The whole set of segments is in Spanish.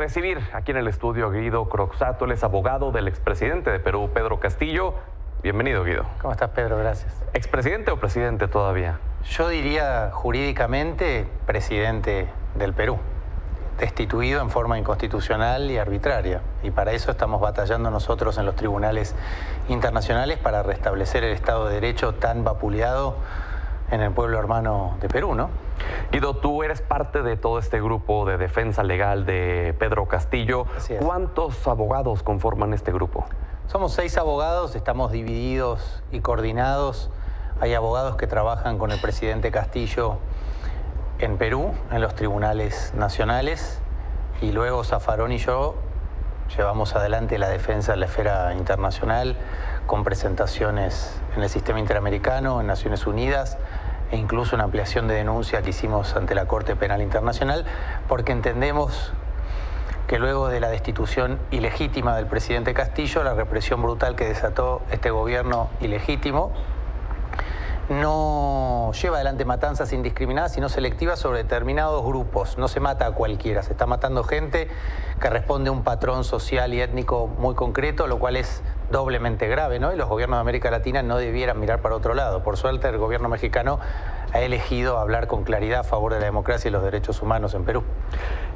recibir aquí en el estudio a Guido Croxatto, él es abogado del expresidente de Perú, Pedro Castillo. Bienvenido, Guido. ¿Cómo estás, Pedro? Gracias. ¿Expresidente o presidente todavía? Yo diría jurídicamente presidente del Perú, destituido en forma inconstitucional y arbitraria. Y para eso estamos batallando nosotros en los tribunales internacionales para restablecer el Estado de Derecho tan vapuleado en el pueblo hermano de Perú, ¿no? Guido, tú eres parte de todo este grupo de defensa legal de Pedro Castillo. Así es. ¿Cuántos abogados conforman este grupo? Somos 6 abogados, estamos divididos y coordinados. Hay abogados que trabajan con el presidente Castillo en Perú, en los tribunales nacionales, y luego Zaffaroni y yo llevamos adelante la defensa en la esfera internacional con presentaciones en el sistema interamericano, en Naciones Unidas, e incluso una ampliación de denuncia que hicimos ante la Corte Penal Internacional, porque entendemos que luego de la destitución ilegítima del presidente Castillo, la represión brutal que desató este gobierno ilegítimo, no lleva adelante matanzas indiscriminadas, sino selectivas sobre determinados grupos. No se mata a cualquiera, se está matando gente que responde a un patrón social y étnico muy concreto, lo cual es doblemente grave, ¿no? Y los gobiernos de América Latina no debieran mirar para otro lado. Por suerte, el gobierno mexicano ha elegido hablar con claridad a favor de la democracia y los derechos humanos en Perú.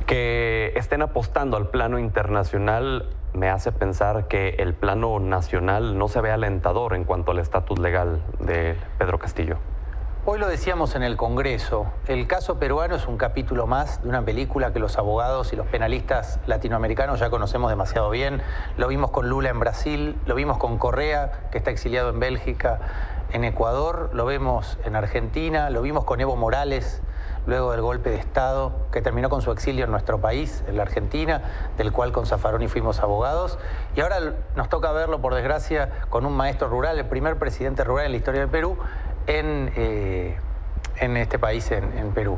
Que estén apostando al plano internacional me hace pensar que el plano nacional no se ve alentador en cuanto al estatus legal de Pedro Castillo. Hoy lo decíamos en el Congreso, el caso peruano es un capítulo más de una película que los abogados y los penalistas latinoamericanos ya conocemos demasiado bien. Lo vimos con Lula en Brasil, lo vimos con Correa, que está exiliado en Bélgica, en Ecuador, lo vemos en Argentina, lo vimos con Evo Morales, luego del golpe de Estado, que terminó con su exilio en nuestro país, en la Argentina, del cual con Zaffaroni fuimos abogados. Y ahora nos toca verlo, por desgracia, con un maestro rural, el primer presidente rural en la historia del Perú, en este país, en Perú.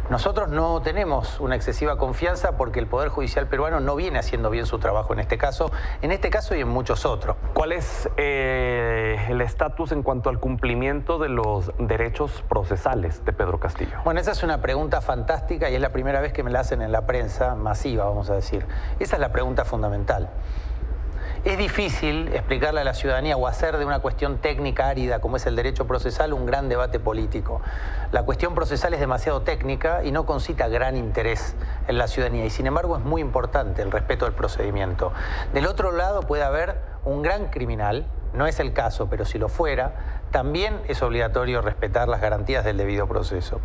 Nosotros no tenemos una excesiva confianza porque el Poder Judicial peruano no viene haciendo bien su trabajo en este caso y en muchos otros. ¿Cuál es el estatus en cuanto al cumplimiento de los derechos procesales de Pedro Castillo? Bueno, esa es una pregunta fantástica y es la primera vez que me la hacen en la prensa masiva, vamos a decir. Esa es la pregunta fundamental. Es difícil explicarle a la ciudadanía o hacer de una cuestión técnica árida como es el derecho procesal un gran debate político. La cuestión procesal es demasiado técnica y no concita gran interés en la ciudadanía y sin embargo es muy importante el respeto del procedimiento. Del otro lado puede haber un gran criminal, no es el caso, pero si lo fuera, también es obligatorio respetar las garantías del debido proceso.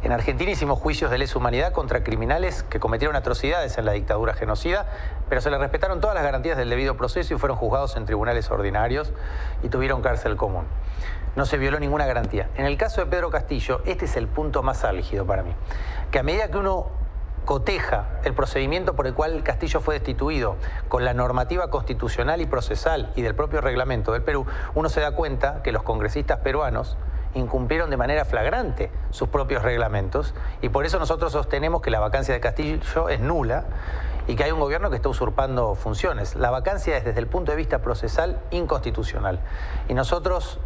En Argentina hicimos juicios de lesa humanidad contra criminales que cometieron atrocidades en la dictadura genocida, pero se les respetaron todas las garantías del debido proceso y fueron juzgados en tribunales ordinarios y tuvieron cárcel común. No se violó ninguna garantía. En el caso de Pedro Castillo, este es el punto más álgido para mí, que a medida que uno coteja el procedimiento por el cual Castillo fue destituido con la normativa constitucional y procesal y del propio reglamento del Perú, uno se da cuenta que los congresistas peruanos incumplieron de manera flagrante sus propios reglamentos y por eso nosotros sostenemos que la vacancia de Castillo es nula y que hay un gobierno que está usurpando funciones. La vacancia es desde el punto de vista procesal inconstitucional y nosotros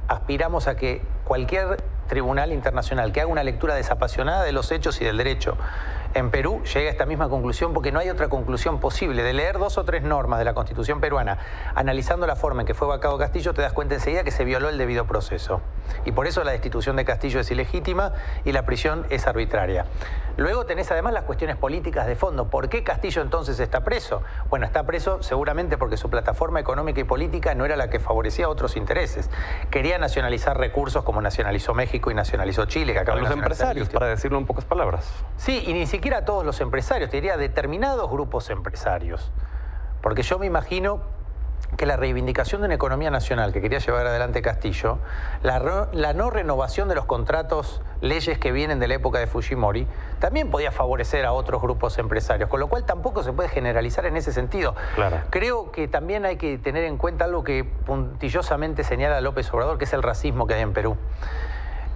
aspiramos a que cualquier tribunal internacional que haga una lectura desapasionada de los hechos y del derecho en Perú llegue a esta misma conclusión porque no hay otra conclusión posible. De leer 2 o 3 normas de la Constitución peruana, analizando la forma en que fue vacado Castillo, te das cuenta enseguida que se violó el debido proceso. Y por eso la destitución de Castillo es ilegítima y la prisión es arbitraria. Luego tenés además las cuestiones políticas de fondo. ¿Por qué Castillo entonces está preso? Bueno, está preso seguramente porque su plataforma económica y política no era la que favorecía a otros intereses. Quería nacionalizar recursos como nacionalizó México y nacionalizó Chile. Que a los empresarios, para decirlo en pocas palabras. Sí, y ni siquiera a todos los empresarios, te diría a determinados grupos empresarios. Porque yo me imagino que la reivindicación de una economía nacional que quería llevar adelante Castillo, la no renovación de los contratos, leyes que vienen de la época de Fujimori, también podía favorecer a otros grupos empresarios, con lo cual tampoco se puede generalizar en ese sentido. Claro. Creo que también hay que tener en cuenta algo que puntillosamente señala López Obrador, que es el racismo que hay en Perú.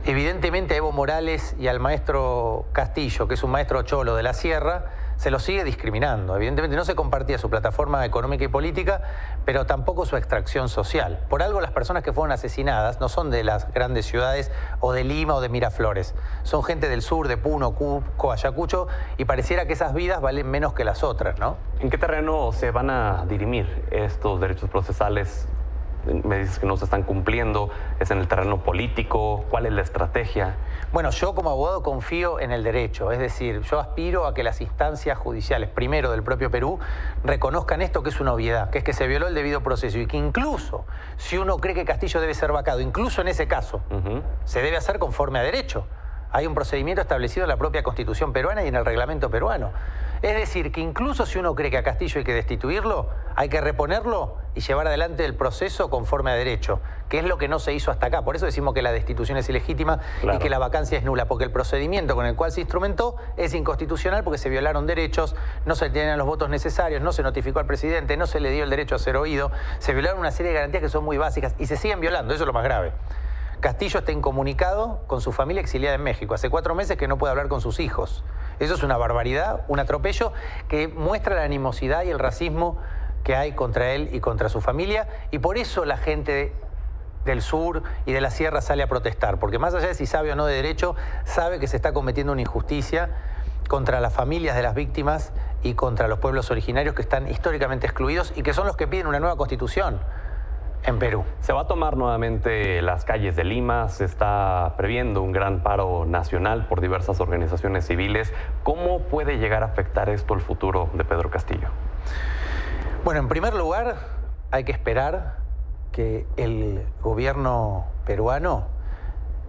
Evidentemente a Evo Morales y al maestro Castillo, que es un maestro cholo de la sierra, se lo sigue discriminando. Evidentemente no se compartía su plataforma económica y política, pero tampoco su extracción social. Por algo las personas que fueron asesinadas no son de las grandes ciudades o de Lima o de Miraflores. Son gente del sur, de Puno, Cusco, Ayacucho, y pareciera que esas vidas valen menos que las otras, ¿no? ¿En qué terreno se van a dirimir estos derechos procesales? Me dices que no se están cumpliendo. ¿Es en el terreno político? ¿Cuál es la estrategia? Bueno, yo como abogado confío en el derecho. Es decir, yo aspiro a que las instancias judiciales, primero del propio Perú, reconozcan esto que es una obviedad, que es que se violó el debido proceso y que incluso si uno cree que Castillo debe ser vacado, incluso en ese caso, se debe hacer conforme a derecho. Hay un procedimiento establecido en la propia Constitución peruana y en el reglamento peruano. Es decir, que incluso si uno cree que a Castillo hay que destituirlo, hay que reponerlo y llevar adelante el proceso conforme a derecho, que es lo que no se hizo hasta acá. Por eso decimos que la destitución es ilegítima y que la vacancia es nula, porque el procedimiento con el cual se instrumentó es inconstitucional porque se violaron derechos, no se tenían los votos necesarios, no se notificó al presidente, no se le dio el derecho a ser oído, se violaron una serie de garantías que son muy básicas y se siguen violando, eso es lo más grave. Castillo está incomunicado con su familia exiliada en México. Hace 4 meses que no puede hablar con sus hijos. Eso es una barbaridad, un atropello que muestra la animosidad y el racismo que hay contra él y contra su familia. Y por eso la gente del sur y de la sierra sale a protestar. Porque más allá de si sabe o no de derecho, sabe que se está cometiendo una injusticia contra las familias de las víctimas y contra los pueblos originarios que están históricamente excluidos y que son los que piden una nueva constitución en Perú. Se va a tomar nuevamente las calles de Lima, se está previendo un gran paro nacional por diversas organizaciones civiles. ¿Cómo puede llegar a afectar esto el futuro de Pedro Castillo? Bueno, en primer lugar, hay que esperar que el gobierno peruano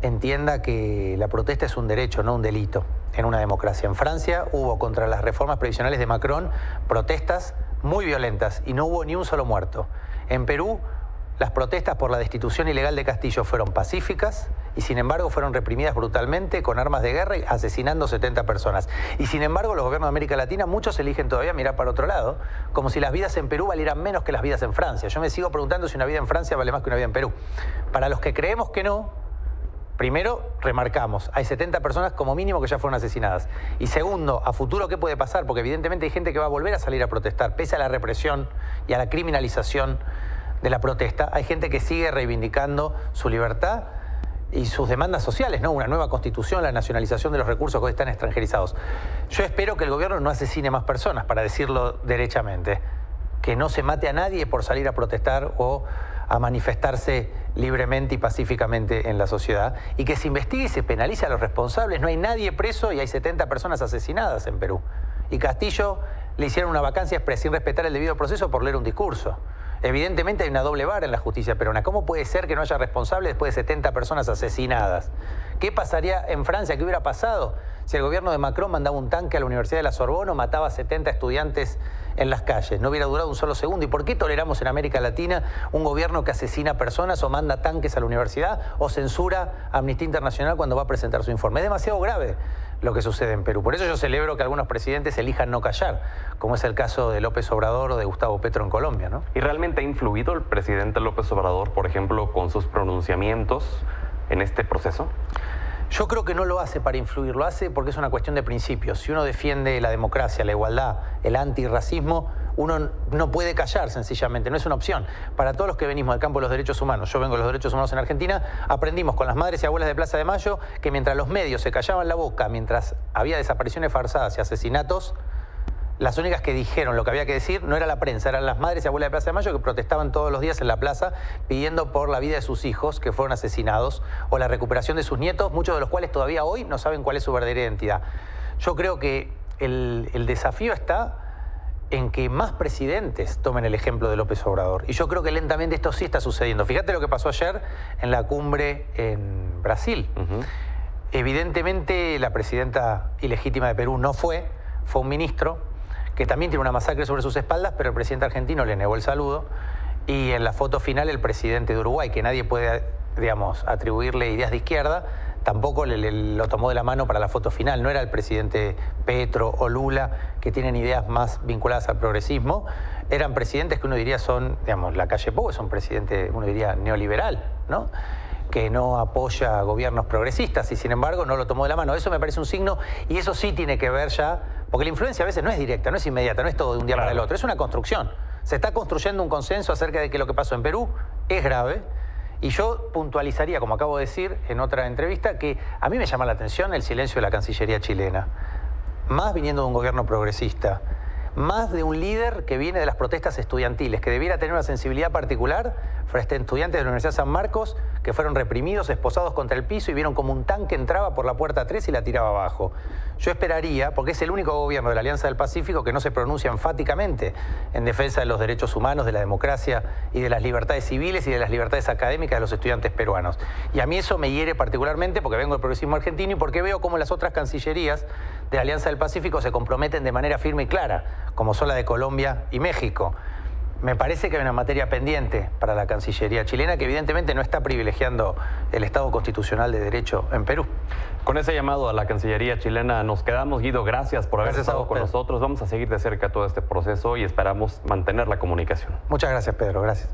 entienda que la protesta es un derecho, no un delito en una democracia. En Francia hubo contra las reformas previsionales de Macron protestas muy violentas y no hubo ni un solo muerto. En Perú, las protestas por la destitución ilegal de Castillo fueron pacíficas y sin embargo fueron reprimidas brutalmente con armas de guerra y asesinando 70 personas. Y sin embargo los gobiernos de América Latina, muchos eligen todavía mirar para otro lado, como si las vidas en Perú valieran menos que las vidas en Francia. Yo me sigo preguntando si una vida en Francia vale más que una vida en Perú. Para los que creemos que no, primero, remarcamos, hay 70 personas como mínimo que ya fueron asesinadas. Y segundo, a futuro, ¿qué puede pasar? Porque evidentemente hay gente que va a volver a salir a protestar, pese a la represión y a la criminalización de la protesta. Hay gente que sigue reivindicando su libertad y sus demandas sociales, ¿no? Una nueva constitución, la nacionalización de los recursos que hoy están extranjerizados. Yo espero que el gobierno no asesine más personas, para decirlo derechamente. Que no se mate a nadie por salir a protestar o a manifestarse libremente y pacíficamente en la sociedad. Y que se investigue y se penalice a los responsables. No hay nadie preso y hay 70 personas asesinadas en Perú. Y Castillo le hicieron una vacancia expresa sin respetar el debido proceso por leer un discurso. Evidentemente hay una doble vara en la justicia peruana. ¿Cómo puede ser que no haya responsable después de 70 personas asesinadas? ¿Qué pasaría en Francia? ¿Qué hubiera pasado si el gobierno de Macron mandaba un tanque a la Universidad de la Sorbona o mataba a 70 estudiantes en las calles? No hubiera durado un solo segundo. ¿Y por qué toleramos en América Latina un gobierno que asesina personas o manda tanques a la universidad o censura a Amnistía Internacional cuando va a presentar su informe? Es demasiado grave lo que sucede en Perú. Por eso yo celebro que algunos presidentes elijan no callar, como es el caso de López Obrador o de Gustavo Petro en Colombia, ¿no? ¿Y realmente ha influido el presidente López Obrador, por ejemplo, con sus pronunciamientos en este proceso? Yo creo que no lo hace para influir, lo hace porque es una cuestión de principios. Si uno defiende la democracia, la igualdad, el antirracismo, uno no puede callar sencillamente, no es una opción. Para todos los que venimos del campo de los derechos humanos, yo vengo de los derechos humanos en Argentina, aprendimos con las madres y abuelas de Plaza de Mayo que mientras los medios se callaban la boca, mientras había desapariciones forzadas y asesinatos, las únicas que dijeron lo que había que decir no era la prensa, eran las madres y abuelas de Plaza de Mayo que protestaban todos los días en la plaza pidiendo por la vida de sus hijos que fueron asesinados o la recuperación de sus nietos, muchos de los cuales todavía hoy no saben cuál es su verdadera identidad. Yo creo que el desafío está en que más presidentes tomen el ejemplo de López Obrador. Y yo creo que lentamente esto sí está sucediendo. Fíjate lo que pasó ayer en la cumbre en Brasil. Evidentemente la presidenta ilegítima de Perú no fue un ministro que también tiene una masacre sobre sus espaldas, pero el presidente argentino le negó el saludo. Y en la foto final el presidente de Uruguay, que nadie puede, digamos, atribuirle ideas de izquierda, tampoco lo tomó de la mano para la foto final. No era el presidente Petro o Lula, que tienen ideas más vinculadas al progresismo. Eran presidentes que uno diría son, digamos, Lacalle Pou es un presidente, uno diría, neoliberal, ¿no? que no apoya a gobiernos progresistas y sin embargo no lo tomó de la mano. Eso me parece un signo y eso sí tiene que ver ya, porque la influencia a veces no es directa, no es inmediata, no es todo de un día para el otro, es una construcción. Se está construyendo un consenso acerca de que lo que pasó en Perú es grave. Y yo puntualizaría, como acabo de decir en otra entrevista, que a mí me llama la atención el silencio de la Cancillería chilena. Más viniendo de un gobierno progresista, más de un líder que viene de las protestas estudiantiles, que debiera tener una sensibilidad particular frente a estudiantes de la Universidad San Marcos que fueron reprimidos, esposados contra el piso y vieron como un tanque entraba por la puerta 3 y la tiraba abajo. Yo esperaría, porque es el único gobierno de la Alianza del Pacífico que no se pronuncia enfáticamente en defensa de los derechos humanos, de la democracia y de las libertades civiles y de las libertades académicas de los estudiantes peruanos. Y a mí eso me hiere particularmente porque vengo del progresismo argentino y porque veo cómo las otras cancillerías de la Alianza del Pacífico se comprometen de manera firme y clara, como son la de Colombia y México. Me parece que hay una materia pendiente para la Cancillería chilena que evidentemente no está privilegiando el Estado constitucional de derecho en Perú. Con ese llamado a la Cancillería chilena nos quedamos. Guido, gracias por haber estado con nosotros. Vamos a seguir de cerca todo este proceso y esperamos mantener la comunicación. Muchas gracias, Pedro. Gracias.